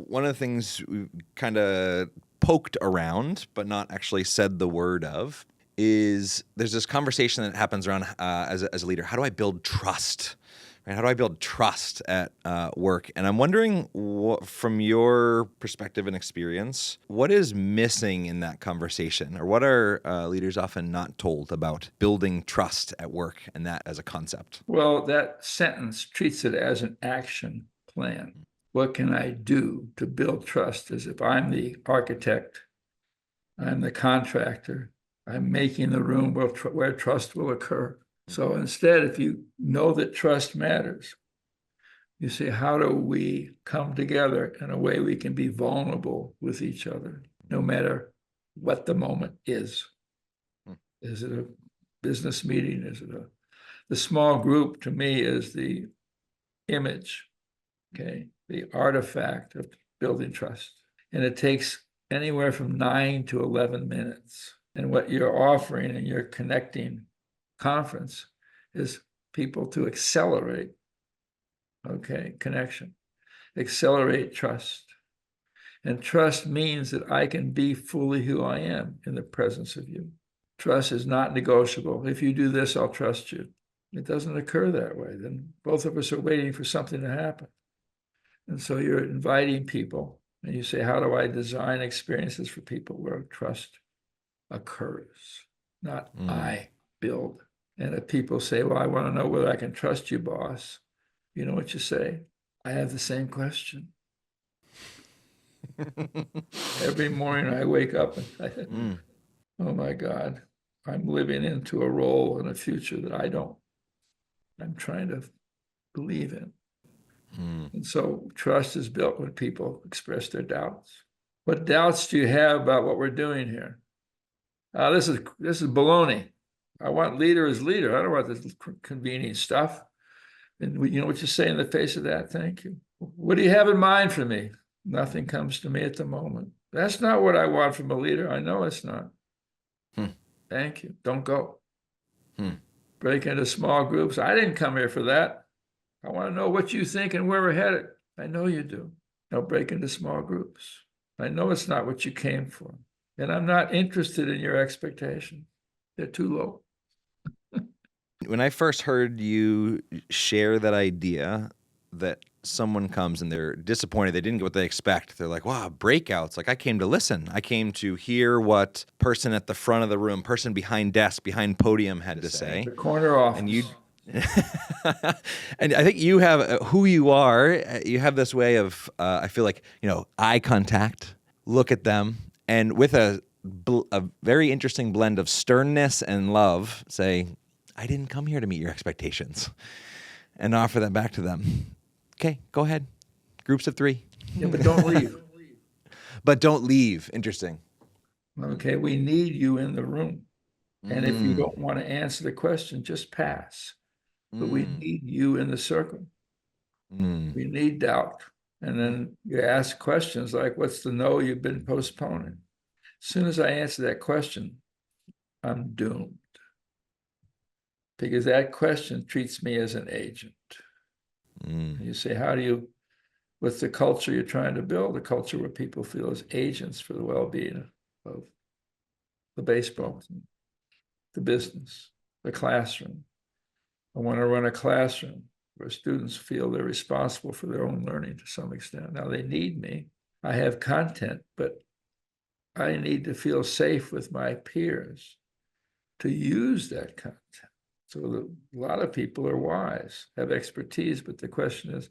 one of the things we've kind of poked around, but not actually said the word of, is there's this conversation that happens around as a leader. How do I build trust? Right? How do I build trust at work? And I'm wondering, from your perspective and experience, what is missing in that conversation, or what are leaders often not told about building trust at work and that as a concept? Well, that sentence treats it as an action plan. What can I do to build trust? As if I'm the architect, I'm the contractor, I'm making the room where trust will occur. So instead, if you know that trust matters, you say, how do we come together in a way we can be vulnerable with each other, no matter what the moment is? Is it a business meeting? Is it the small group? To me, is the image, okay, the artifact of building trust. And it takes anywhere from 9 to 11 minutes. And what you're offering in your connecting conference is people to accelerate, okay, connection, accelerate trust. And trust means that I can be fully who I am in the presence of you. Trust is not negotiable. If you do this, I'll trust you. It doesn't occur that way. Then both of us are waiting for something to happen. And so you're inviting people, and you say, how do I design experiences for people where trust occurs, not I build? And if people say, well, I want to know whether I can trust you, boss, you know what you say? I have the same question. Every morning I wake up and I think, oh my God, I'm living into a role in a future that I'm trying to believe in. And so trust is built when people express their doubts. What doubts do you have about what we're doing here? This is baloney. I want leader as leader. I don't want this convening stuff. And you know what you say in the face of that? Thank you. What do you have in mind for me? Nothing comes to me at the moment. That's not what I want from a leader. I know it's not. Thank you. Don't go. Break into small groups. I didn't come here for that. I want to know what you think and where we're headed. I know you do. Now break into small groups. I know it's not what you came for. And I'm not interested in your expectations. They're too low. When I first heard you share that idea that someone comes and they're disappointed, they didn't get what they expect. They're like, wow, breakouts. Like, I came to listen. I came to hear what person at the front of the room, person behind desk, behind podium had to say. The corner office. And you, and I think you have who you are. You have this way of, I feel like, eye contact, look at them, and with a very interesting blend of sternness and love, say, I didn't come here to meet your expectations, and offer that back to them. Okay, go ahead. Groups of 3. Yeah, but don't leave. But don't leave. Interesting. Okay, we need you in the room. And if you don't want to answer the question, just pass. But we need you in the circle. We need doubt. And then you ask questions like, what's the no you've been postponing? As soon as I answer that question, I'm doomed. Because that question treats me as an agent. You say, what's the culture you're trying to build? A culture where people feel as agents for the well-being of the baseball team, the business, the classroom. I want to run a classroom where students feel they're responsible for their own learning to some extent. Now they need me. I have content, but I need to feel safe with my peers to use that content. So a lot of people are wise, have expertise, but the question is,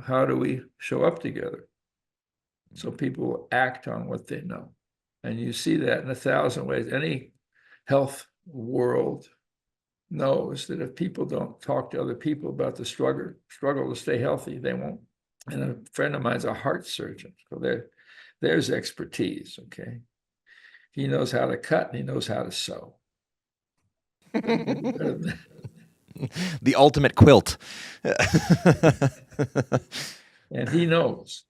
how do we show up together so people will act on what they know? And you see that in 1,000 ways. Any health world knows that if people don't talk to other people about the struggle to stay healthy, they won't. And a friend of mine's a heart surgeon, so there's expertise. Okay, he knows how to cut and he knows how to sew. The ultimate quilt. And he knows,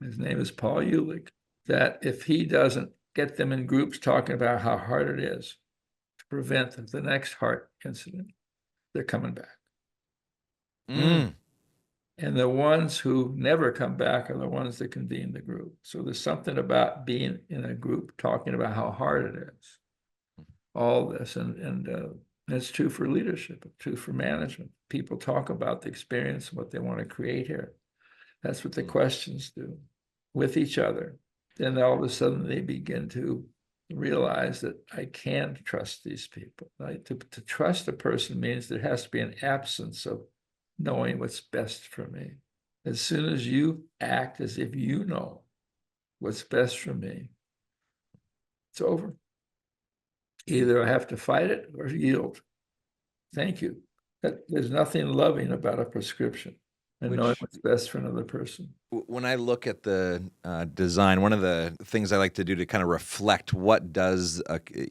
his name is Paul Ulick, that if he doesn't get them in groups talking about how hard it is to prevent the next heart incident, they're coming back. And the ones who never come back are the ones that convene the group. So there's something about being in a group, talking about how hard it is, all this. And it's true for leadership, it's true for management. People talk about the experience, what they want to create here. That's what the questions do with each other. Then all of a sudden they begin to realize that I can trust these people. Right? To trust a person means there has to be an absence of knowing what's best for me. As soon as you act as if you know what's best for me, it's over. Either I have to fight it or yield. Thank you. There's nothing loving about a prescription and knowing what's best for another person. When I look at the design, one of the things I like to do to kind of reflect what does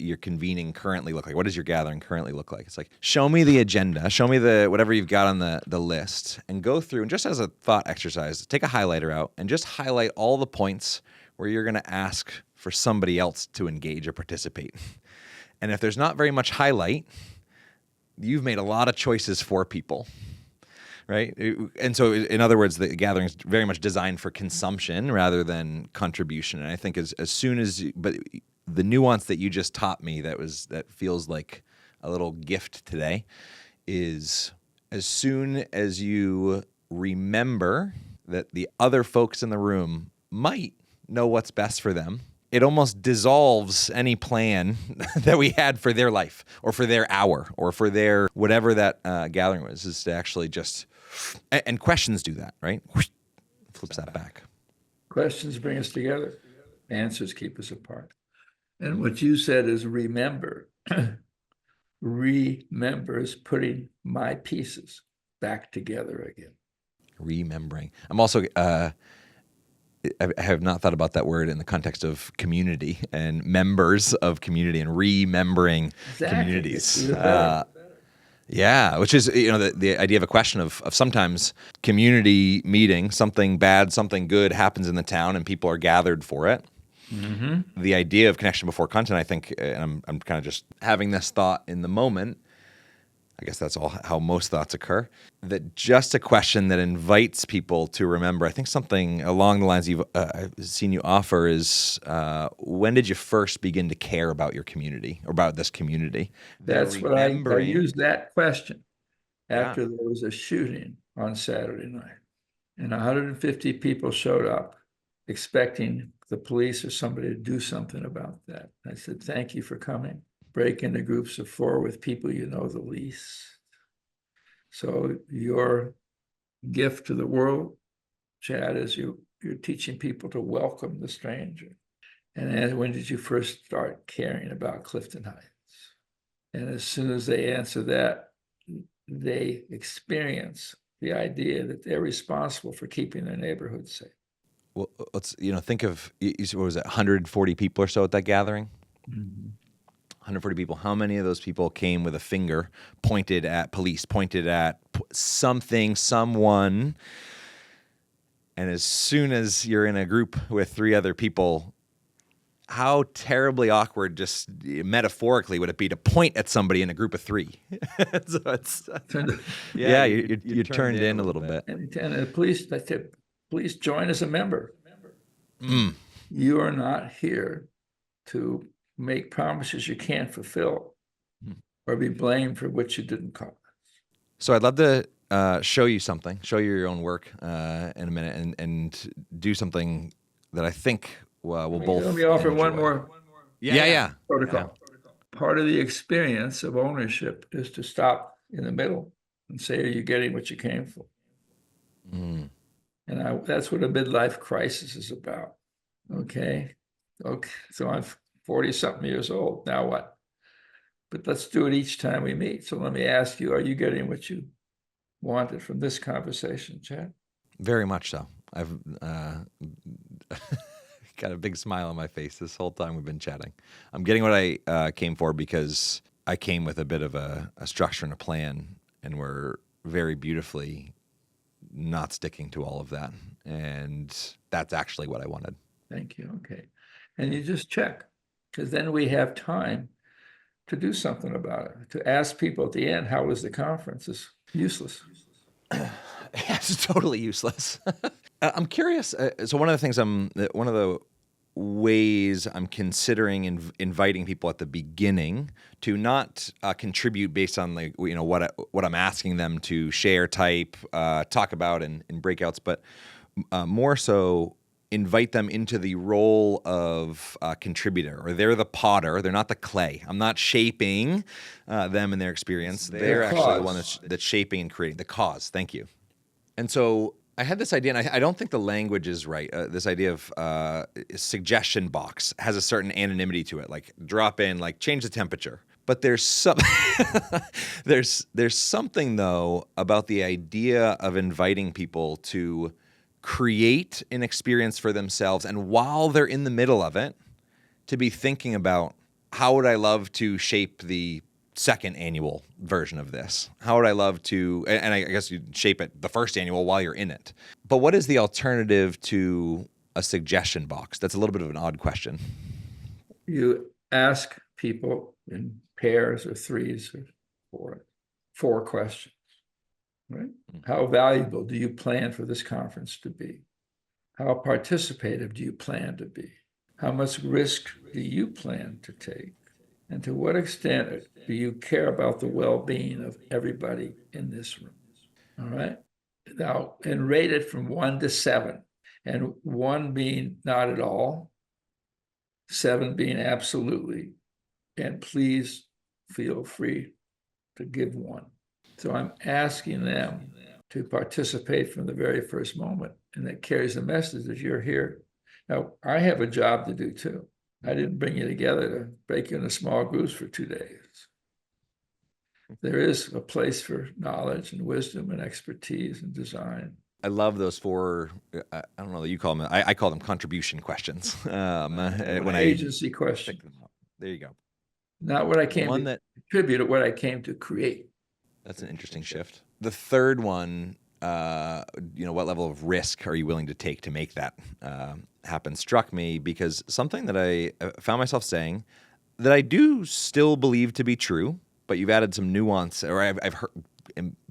your convening currently look like? What does your gathering currently look like? It's like, show me the agenda, show me whatever you've got on the list, and go through, and just as a thought exercise, take a highlighter out and just highlight all the points where you're going to ask for somebody else to engage or participate. And if there's not very much highlight, you've made a lot of choices for people. Right. And so, in other words, the gathering is very much designed for consumption rather than contribution. And I think as soon as, but the nuance that you just taught me that feels like a little gift today is as soon as you remember that the other folks in the room might know what's best for them, it almost dissolves any plan that we had for their life or for their hour or for their whatever that gathering was, is to actually just, and questions do that, right? Flips that back. Questions bring us together. Answers keep us apart. And what you said is remember. Remember is putting my pieces back together again. Remembering. I'm also, I have not thought about that word in the context of community and members of community and remembering communities. Yeah, which is, the idea of a question of sometimes community meeting, something bad, something good happens in the town and people are gathered for it. Mm-hmm. The idea of connection before content, I think, and I'm kind of just having this thought in the moment, I guess that's all how most thoughts occur, that just a question that invites people to remember. I think something along the lines I've seen you offer is, when did you first begin to care about your community or about this community? That's what I used that question after there was a shooting on Saturday night. And 150 people showed up expecting the police or somebody to do something about that. I said, thank you for coming. Break into groups of 4 with people you know the least. So your gift to the world, Chad, is you're teaching people to welcome the stranger. And when did you first start caring about Clifton Heights? And as soon as they answer that, they experience the idea that they're responsible for keeping their neighborhood safe. Well, let's think of, what was it, 140 people or so at that gathering? Mm-hmm. 140 people. How many of those people came with a finger pointed at police, pointed at something, someone? And as soon as you're in a group with 3 other people, how terribly awkward, just metaphorically, would it be to point at somebody in a group of 3? So it's, you're turned in a little bit. And the police, I said, please join as a member. You are not here to make promises you can't fulfill or be blamed for what you didn't cause. So I'd love to show you something, show you your own work in a minute, and do something that I think we'll both. Let me offer one more protocol. Yeah. Part of the experience of ownership is to stop in the middle and say, are you getting what you came for? And that's what a midlife crisis is about. Okay. So I'm 40-something years old. Now what? But let's do it each time we meet. So let me ask you, are you getting what you wanted from this conversation, Chad? Very much so. I've got a big smile on my face this whole time we've been chatting. I'm getting what I came for because I came with a bit of a structure and a plan, and we're very beautifully not sticking to all of that. And that's actually what I wanted. Thank you. Okay. And you just check, because then we have time to do something about it. To ask people at the end, how was the conference, is useless. It's totally useless. I'm curious. So one of the things one of the ways I'm considering inviting people at the beginning to not contribute based on what I'm asking them to share, type, talk about in breakouts, but more so invite them into the role of contributor, or they're the potter. They're not the clay. I'm not shaping them and their experience. They're actually the one that's shaping and creating the cause. Thank you. And so I had this idea, and I don't think the language is right. This idea of suggestion box has a certain anonymity to it, like drop in, like change the temperature. But there's some there's something though about the idea of inviting people to create an experience for themselves, and while they're in the middle of it, to be thinking about, how would I love to shape the second annual version of this? How would I love to, and I guess you shape it the first annual while you're in it. But what is the alternative to a suggestion box? That's a little bit of an odd question. You ask people in pairs or threes or four questions, right? How valuable do you plan for this conference to be? How participative do you plan to be? How much risk do you plan to take? And to what extent do you care about the well-being of everybody in this room? All right. Now, and rate it from 1 to 7, and 1 being not at all, 7 being absolutely, and please feel free to give 1. So I'm asking them to participate from the very first moment, and that carries the message that you're here. Now, I have a job to do too. I didn't bring you together to break you into small groups for 2 days. There is a place for knowledge and wisdom and expertise and design. I love those 4, I don't know that you call them, I call them contribution questions. When agency question. There you go. Not what I came to contribute, what I came to create. That's an interesting shift. The third one, what level of risk are you willing to take to make that happen, struck me, because something that I found myself saying that I do still believe to be true, but you've added some nuance, or I've heard,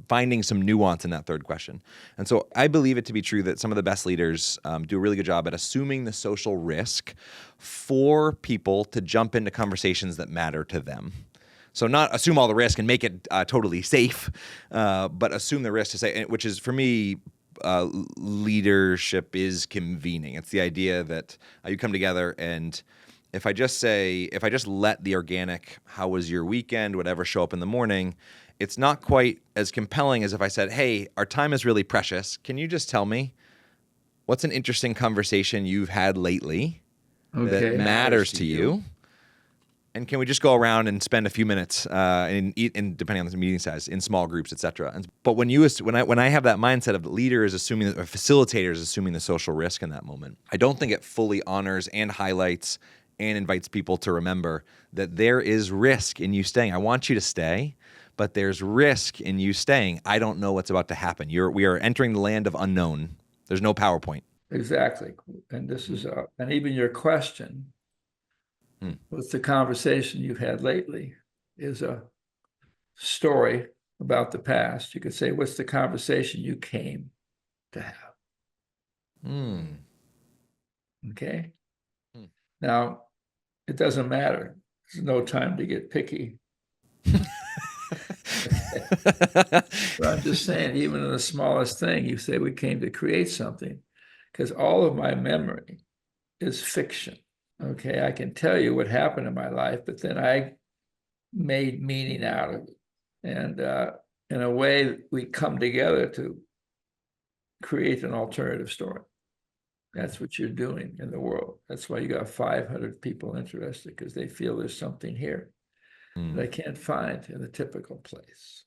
finding some nuance in that third question. And so I believe it to be true that some of the best leaders do a really good job at assuming the social risk for people to jump into conversations that matter to them. So not assume all the risk and make it totally safe, but assume the risk to say, which is, for me, leadership is convening. It's the idea that you come together, and if I just let the organic, how was your weekend, whatever, show up in the morning, it's not quite as compelling as if I said, hey, our time is really precious. Can you just tell me what's an interesting conversation you've had lately that matters to you? And can we just go around and spend a few minutes, and depending on the meeting size, in small groups, et cetera. But when I have that mindset of the leader is assuming, or facilitator is assuming the social risk in that moment, I don't think it fully honors and highlights and invites people to remember that there is risk in you staying. I want you to stay, but there's risk in you staying. I don't know what's about to happen. We are entering the land of unknown. There's no PowerPoint. Exactly. And this is, and even your question, what's the conversation you've had lately, is a story about the past. You could say, what's the conversation you came to have? Okay. Now, it doesn't matter. There's no time to get picky. But I'm just saying, even in the smallest thing, you say we came to create something, because all of my memory is fiction. Okay, I can tell you what happened in my life, but then I made meaning out of it. And in a way, we come together to create an alternative story. That's what you're doing in the world. That's why you got 500 people interested, because they feel there's something here that I can't find in the typical place.